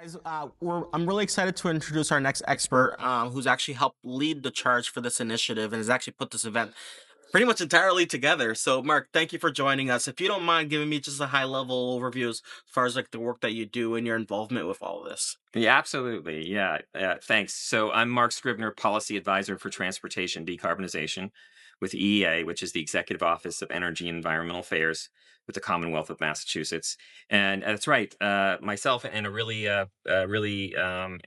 Guys, I'm really excited to introduce our next expert, who's actually helped lead the charge for this initiative and has actually put this event pretty much entirely together. So, Mark, thank you for joining us. If you don't mind giving me just a high level overview as far as like the work that you do and your involvement with all of this. Yeah, absolutely. Yeah, thanks. So I'm Mark Scribner, Policy Advisor for Transportation Decarbonization with EEA, which is the Executive Office of Energy and Environmental Affairs with the Commonwealth of Massachusetts. And that's right. Myself and a really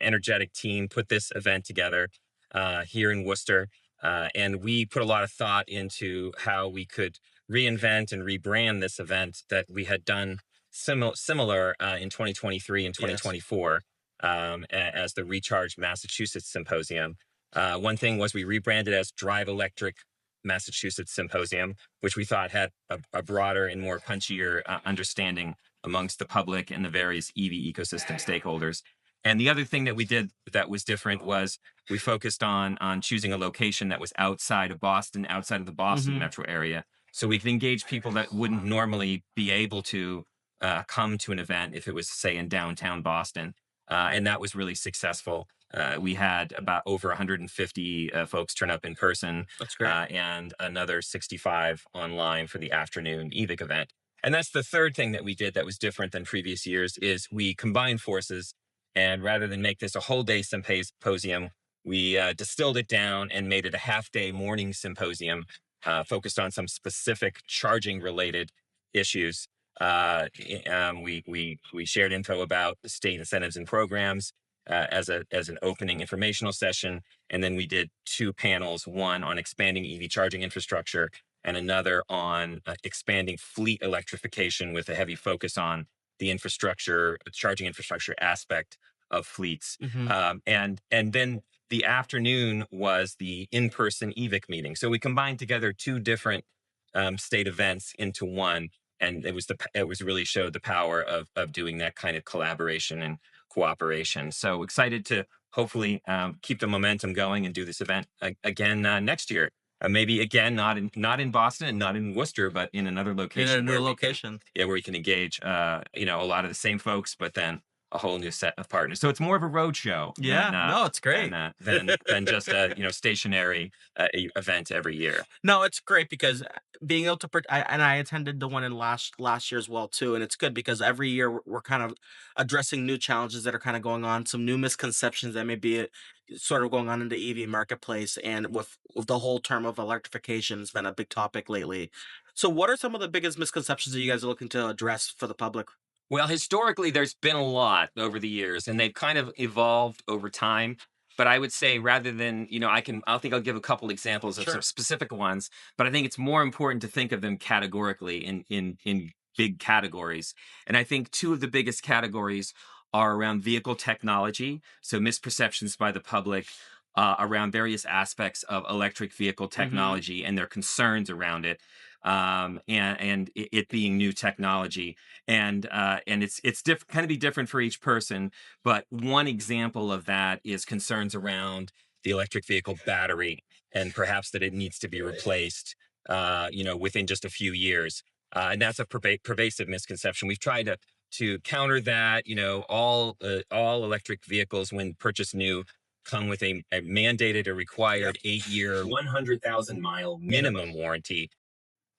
energetic team put this event together here in Worcester. And we put a lot of thought into how we could reinvent and rebrand this event that we had done similar in 2023 and Yes. 2024 as the Recharge Massachusetts Symposium. One thing was we rebranded as Drive Electric Massachusetts Symposium, which we thought had a broader and more punchier understanding amongst the public and the various EV ecosystem stakeholders. And the other thing that we did that was different was we focused on choosing a location that was outside of Boston, outside of the Boston Hmm. metro area, so we could engage people that wouldn't normally be able to come to an event if it was, say, in downtown Boston. And that was really successful. We had about over 150 folks turn up in person That's great. and another 65 online for the afternoon EVIC event. And that's the third thing that we did that was different than previous years is we combined forces. And rather than make this a whole day symposium, we distilled it down and made it a half day morning symposium focused on some specific charging related issues. We shared info about the state incentives and programs as an opening informational session, and then we did two panels: one on expanding EV charging infrastructure, and another on expanding fleet electrification with a heavy focus on the infrastructure, charging infrastructure aspect of fleets. Hmm. And then the afternoon was the in-person EVIC meeting. So we combined together two different state events into one, and it was really showed the power of doing that kind of collaboration and cooperation. So excited to hopefully keep the momentum going and do this event again next year. Maybe again, not in Boston and not in Worcester, but in another In a location new where we can, location. yeah, where we can engage, a lot of the same folks, but then a whole new set of partners. So it's more of a road show Yeah, no, it's great. than just a stationary event every year. No, it's great because being able to, and I attended the one in last year as well too, and it's good because every year we're kind of addressing new challenges that are kind of going on, some new misconceptions that may be sort of going on in the EV marketplace, and with the whole term of electrification has been a big topic lately. So, what are some of the biggest misconceptions that you guys are looking to address for the public? Well, historically, there's been a lot over the years, and they've kind of evolved over time. But I would say rather than, I think I'll give a couple examples of some Sure. specific ones, but I think it's more important to think of them categorically in big categories. And I think two of the biggest categories are around vehicle technology, so misperceptions by the public around various aspects of electric vehicle Hmm. technology and their concerns around it, and it being new technology, and it's kind of be different for each person. But one example of that is concerns around the electric vehicle battery and perhaps that it needs to be replaced, within just a few years. And that's a pervasive misconception. We've tried to counter that. All electric vehicles, when purchased new, come with a mandated or Yep. required 8 year, 100,000 mile minimum warranty,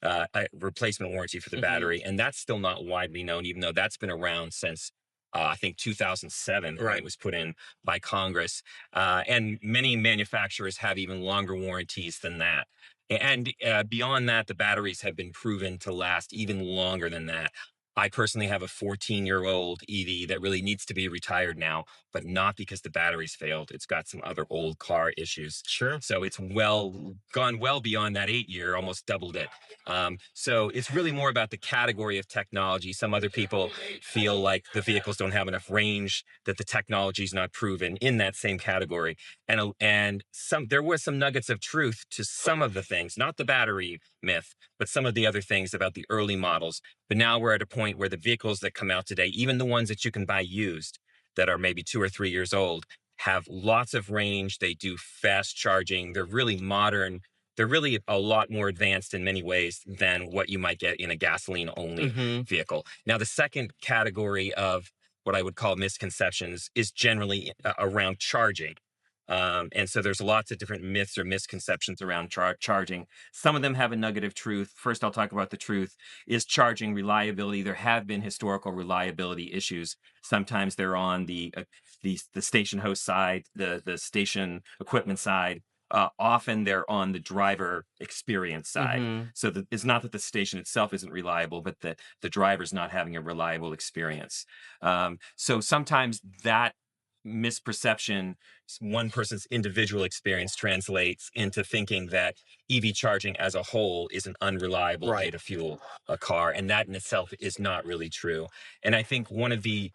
a replacement warranty for the Hmm. battery, and that's still not widely known, even though that's been around since I think 2007 when Right. it was put in by Congress. And many manufacturers have even longer warranties than that. And beyond that, the batteries have been proven to last even longer than that. I personally have a 14-year-old EV that really needs to be retired now, but not because the batteries failed. It's got some other old car issues. Sure. So it's gone well beyond that 8 year, almost doubled it. So it's really more about the category of technology. Some other people feel like the vehicles don't have enough range, that the technology is not proven in that same category. And there was some nuggets of truth to some of the things, not the battery myth, but some of the other things about the early models. But now we're at a point where the vehicles that come out today, even the ones that you can buy used that are maybe 2 or 3 years old, have lots of range. They do fast charging. They're really modern. They're really a lot more advanced in many ways than what you might get in a gasoline only Hmm. vehicle. Now, the second category of what I would call misconceptions is generally around charging. And so there's lots of different myths or misconceptions around charging. Some of them have a nugget of truth. First, I'll talk about the truth. Is charging reliability? There have been historical reliability issues. Sometimes they're on the station host side, the station equipment side. Often they're on the driver experience side. Mhm. So it's not that the station itself isn't reliable, but the driver's not having a reliable experience. So sometimes that misperception, one person's individual experience translates into thinking that EV charging as a whole is an unreliable way Right. to fuel a car, and that in itself is not really true. And I think one of the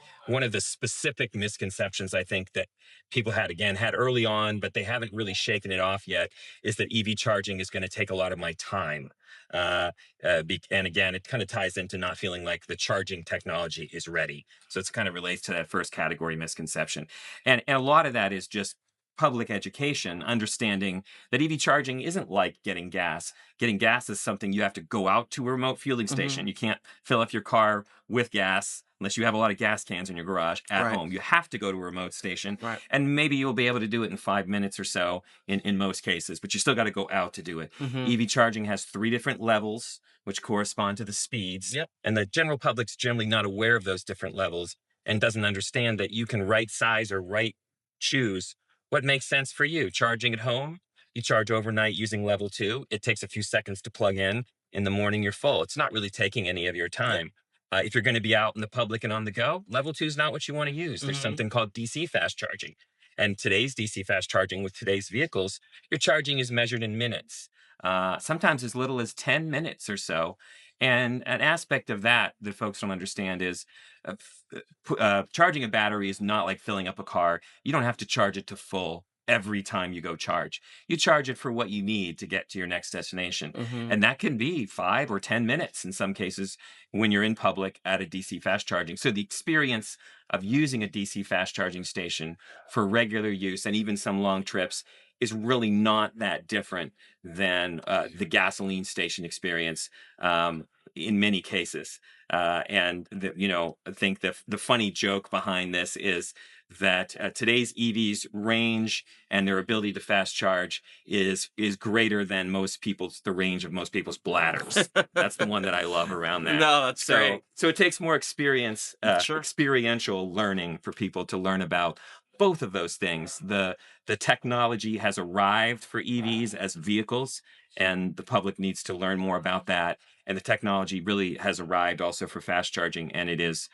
specific misconceptions I think that people had early on, but they haven't really shaken it off yet, is that EV charging is going to take a lot of my time. Uh, and again, it kind of ties into not feeling like the charging technology is ready. So it's kind of relates to that first category misconception. And a lot of that is just public education, understanding that EV charging isn't like getting gas. Getting gas is something you have to go out to a remote fueling Mhm. station. You can't fill up your car with gas unless you have a lot of gas cans in your garage at Right. home. You have to go to a remote station, Right. and maybe you'll be able to do it in 5 minutes or so in most cases, but you still got to go out to do it. Mhm. EV charging has three different levels, which correspond to the speeds, Yep. and the general public's generally not aware of those different levels and doesn't understand that you can right size or right choose what makes sense for you. Charging at home, you charge overnight using level two. It takes a few seconds to plug in. In the morning, you're full. It's not really taking any of your Yep. time. If you're going to be out in the public and on the go, level two is not what you want to use. There's Mhm. something called DC fast charging. And today's DC fast charging with today's vehicles, your charging is measured in minutes, sometimes as little as 10 minutes or so. And an aspect of that that folks don't understand is charging a battery is not like filling up a car. You don't have to charge it to full every time you go charge. You charge it for what you need to get to your next destination. Mhm. And that can be 5 or 10 minutes in some cases when you're in public at a DC fast charging. So the experience of using a DC fast charging station for regular use and even some long trips is really not that different than the gasoline station experience in many cases. I think the funny joke behind this is that today's EVs range and their ability to fast charge is greater than the range of most people's bladders. That's the one that I love around that. No, that's So great. so it takes more Sure. experiential learning for people to learn about both of those things. The technology has arrived for EVs as vehicles, and the public needs to learn more about that. And the technology really has arrived also for fast charging, and it is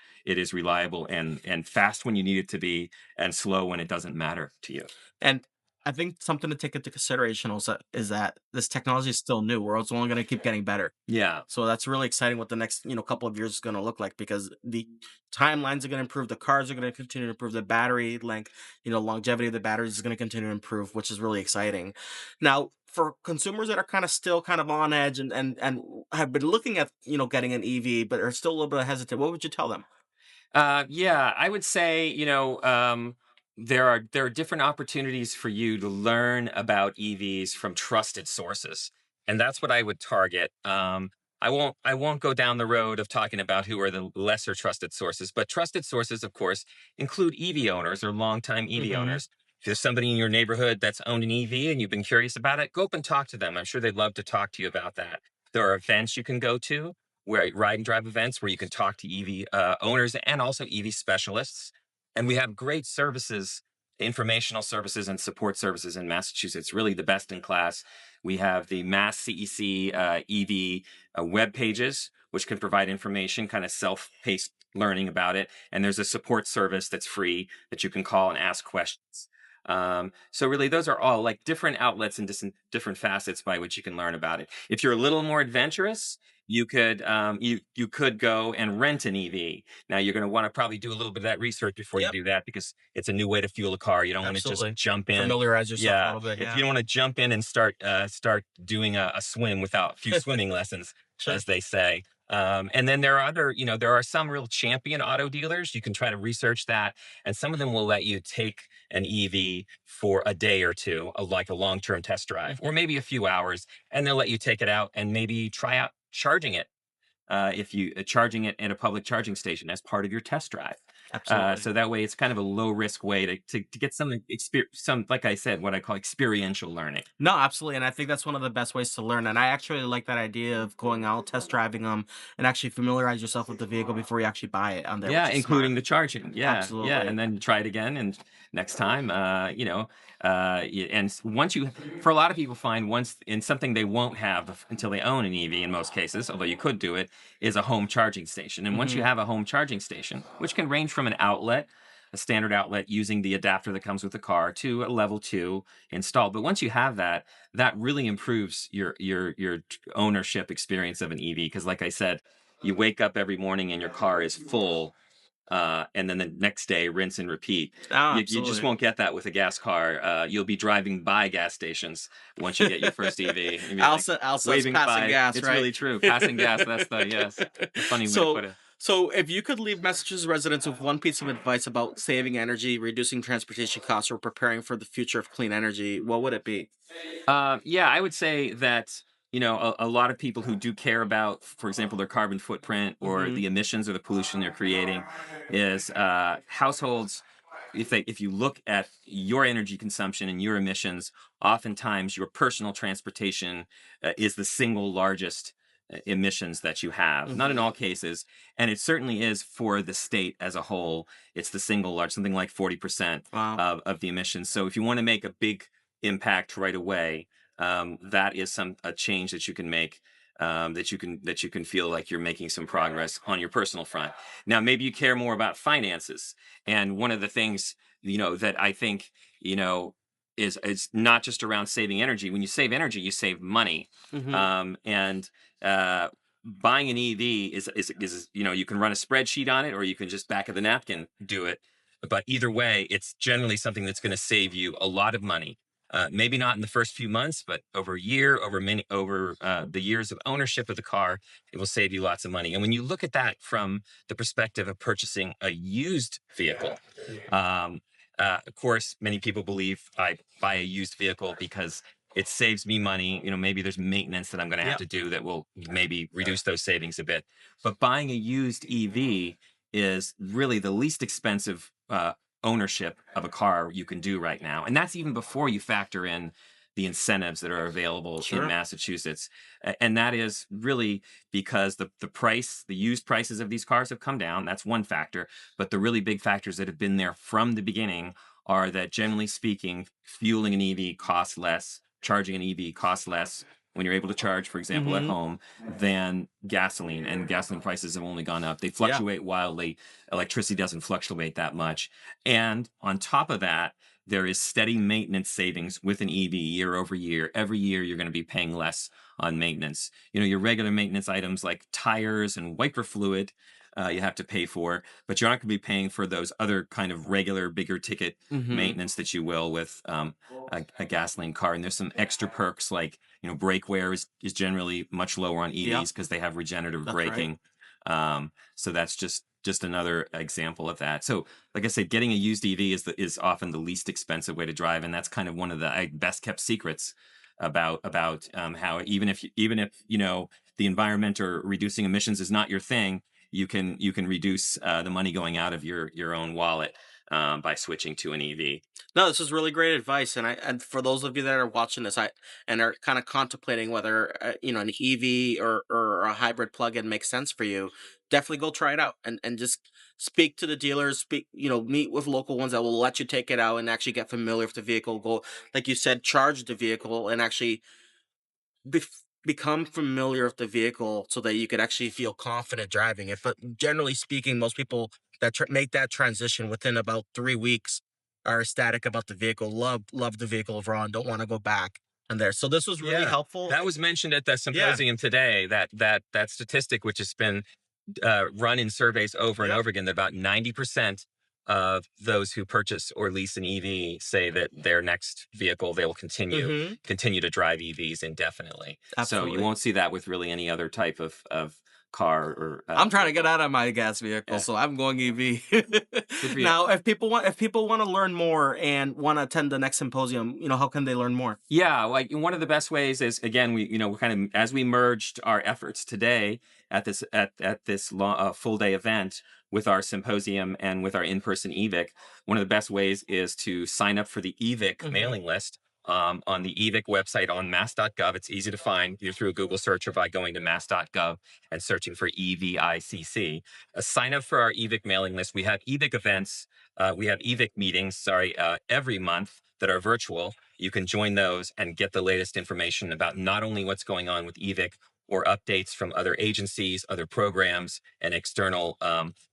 reliable and fast when you need it to be, and slow when it doesn't matter to you. And I think something to take into consideration also is that this technology is still new. We're also only going to keep getting better. Yeah. So that's really exciting what the next, couple of years is going to look like because the timelines are going to improve, the cars are going to continue to improve, the battery length, longevity of the batteries is going to continue to improve, which is really exciting. Now, for consumers that are kind of still kind of on edge and have been looking at, getting an EV but are still a little bit hesitant, what would you tell them? Yeah, I would say, there are different opportunities for you to learn about EVs from trusted sources, and that's what I would target. I won't go down the road of talking about who are the lesser trusted sources, but trusted sources, of course, include EV owners or longtime EV Hmm. owners. If there's somebody in your neighborhood that's owned an EV and you've been curious about it, go up and talk to them. I'm sure they'd love to talk to you about that. There are events you can go to where ride and drive events where you can talk to EV owners and also EV specialists. And we have great services, informational services and support services in Massachusetts, really the best in class. We have the Mass CEC EV web pages, which can provide information, kind of self-paced learning about it. And there's a support service that's free that you can call and ask questions. So really, those are all like different outlets and different facets by which you can learn about it. If you're a little more adventurous, you could go and rent an EV. Now you're going to want to probably do a little bit of that research before you Yep, do that because it's a new way to fuel a car. You don't want to just absolutely. jump in. Familiarize yourself a Yeah, little bit. if Yeah. you don't want to jump in and start doing a swim without a few swimming lessons, Sure. as they say. And then there are some real champion auto dealers. You can try to research that, and some of them will let you take an EV for a day or two, like a long-term test drive, or maybe a few hours, and they'll let you take it out and maybe try out charging it if you charging it at a public charging station as part of your test drive. Absolutely. So that way, it's kind of a low risk way to get some, like I said, what I call experiential learning. No, absolutely, and I think that's one of the best ways to learn, and I actually like that idea of going out, test driving them, and actually familiarize yourself with the vehicle before you actually buy it on there, Yeah, which is smart. including the charging. Yeah, yeah, Absolutely. and then try it again, and next time, once you, for a lot of people, find once in something they won't have until they own an EV in most cases, although you could do it, is a home charging station. And once you Mhm. have a home charging station, which can range from an outlet, a standard outlet using the adapter that comes with the car, to a level two installed. But once you have that, that really improves your ownership experience of an EV. Because, like I said, you wake up every morning and your car is full, and then the next day rinse and repeat. Oh, You just absolutely. won't get that with a gas car. You'll be driving by gas stations once you get your first EV. You'll be like Elsa is waving passing by. gas, It's right? really true. Passing gas. That's the, yes, a funny way to So put it. so if you could leave Massachusetts residents with one piece of advice about saving energy, reducing transportation costs, or preparing for the future of clean energy, what would it be? Yeah, I would say that, a lot of people who do care about, for example, their carbon footprint or Mhm. the emissions or the pollution they're creating, is households. If you look at your energy consumption and your emissions, oftentimes your personal transportation is the single largest emissions that you have. Not in Mhm. all cases, and it certainly is for the state as a whole. It's the single large, something like 40% Wow. of the emissions. So if you want to make a big impact right away, that is a change that you can make. That you can feel like you're making some progress on your personal front. Now, maybe you care more about finances, and one of the things, that I think, is not just around saving energy. When you save energy, you save money, Mhm. and uh, buying an EV is, you can run a spreadsheet on it, or you can just back of the napkin do it. But either way, it's generally something that's going to save you a lot of money. Maybe not in the first few months, but over a year, over the years of ownership of the car, it will save you lots of money. And when you look at that from the perspective of purchasing a used vehicle, um, of course, many people believe I buy a used vehicle because it saves me money. Maybe there's maintenance that I'm going to have Yep. to do that will maybe reduce those savings a bit. But buying a used EV is really the least expensive ownership of a car you can do right now. And that's even before you factor in the incentives that are available in Sure. Massachusetts. And that is really because the used prices of these cars have come down. That's one factor. But the really big factors that have been there from the beginning are that, generally speaking, fueling an EV costs less, charging an EV costs less when you're able to charge, for example, at Mhm. home, than gasoline. And gasoline prices have only gone up. They Yeah. fluctuate wildly. Electricity doesn't fluctuate that much. And on top of that, there is steady maintenance savings with an EV year over year. Every year, you're going to be paying less on maintenance. Your regular maintenance items like tires and wiper fluid, you have to pay for, but you're not going to be paying for those other kind of regular, bigger ticket Mhm. maintenance that you will with a gasoline car. And there's some extra perks, like, brake wear is generally much lower on Yep. EVs because they have regenerative That's right. braking. So that's just another example of that. So, like I said, getting a used EV is often the least expensive way to drive, and that's kind of one of the best kept secrets about how, even if the environment or reducing emissions is not your thing, you can reduce the money going out of your own wallet by switching to an EV. No, this is really great advice, and for those of you that are watching this, I and are kind of contemplating whether an EV or a hybrid plug-in makes sense for you, definitely go try it out and just speak to the dealers, meet with local ones that will let you take it out and actually get familiar with the vehicle. Go, like you said, charge the vehicle and actually become familiar with the vehicle so that you could actually feel confident driving it. But generally speaking, most people that make that transition within about 3 weeks are ecstatic about the vehicle, love the vehicle overall, and don't want to go back. And there, so this was really Yeah, helpful. that was mentioned at the Yeah. symposium today. That statistic, which has been run in surveys over and Yep. over again, that about 90% of those who purchase or lease an EV say that their next vehicle they will continue Mm-hmm. continue to drive EVs indefinitely. So you Absolutely. won't see that with really any other type of car or I'm trying to get vehicle. out of my gas vehicle, Yeah, so I'm going EV. good for you. Now, if people want to learn more and want to attend the next symposium, how can they learn more? Yeah, like one of the best ways is, again, we kind of, as we merged our efforts today at this full day event, with our symposium and with our in-person EVIC, one of the best ways is to sign up for the EVIC Mhm. mailing list on the EVIC website on mass.gov. It's easy to find either through a Google search or by going to mass.gov and searching for EVICC. Sign up for our EVIC mailing list. We have EVIC events. We have EVIC meetings, every month that are virtual. You can join those and get the latest information about not only what's going on with EVIC or updates from other agencies, other programs, and external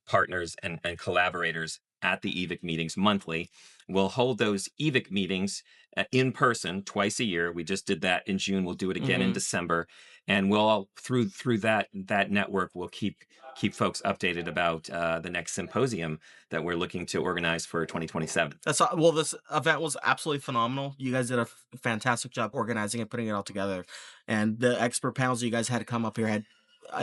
partners and collaborators at the EVIC meetings monthly. We'll hold those EVIC meetings in person twice a year. We just did that in June. We'll do it again in Mhm. December, and we'll all, through that network, we'll keep folks updated about the next symposium that we're looking to organize for 2027. Well, this event was absolutely phenomenal. You guys did a fantastic job organizing and putting it all together, and the expert panels you guys had come up here had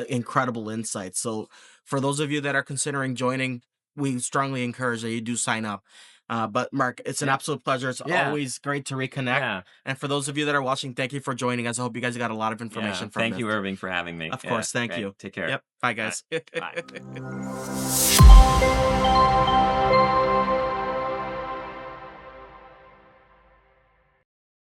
incredible insights. So, for those of you that are considering joining, we strongly encourage that you do sign up. But Mark, it's an Yeah, absolute pleasure. It's yeah, always great to reconnect. yeah, And for those of you that are watching, thank you for joining us. I hope you guys got a lot of yeah. information from Thank this. you, Irving, for having me. Of Yeah, course, thank great. you. Take care. Yep. Bye, Bye. guys. Bye.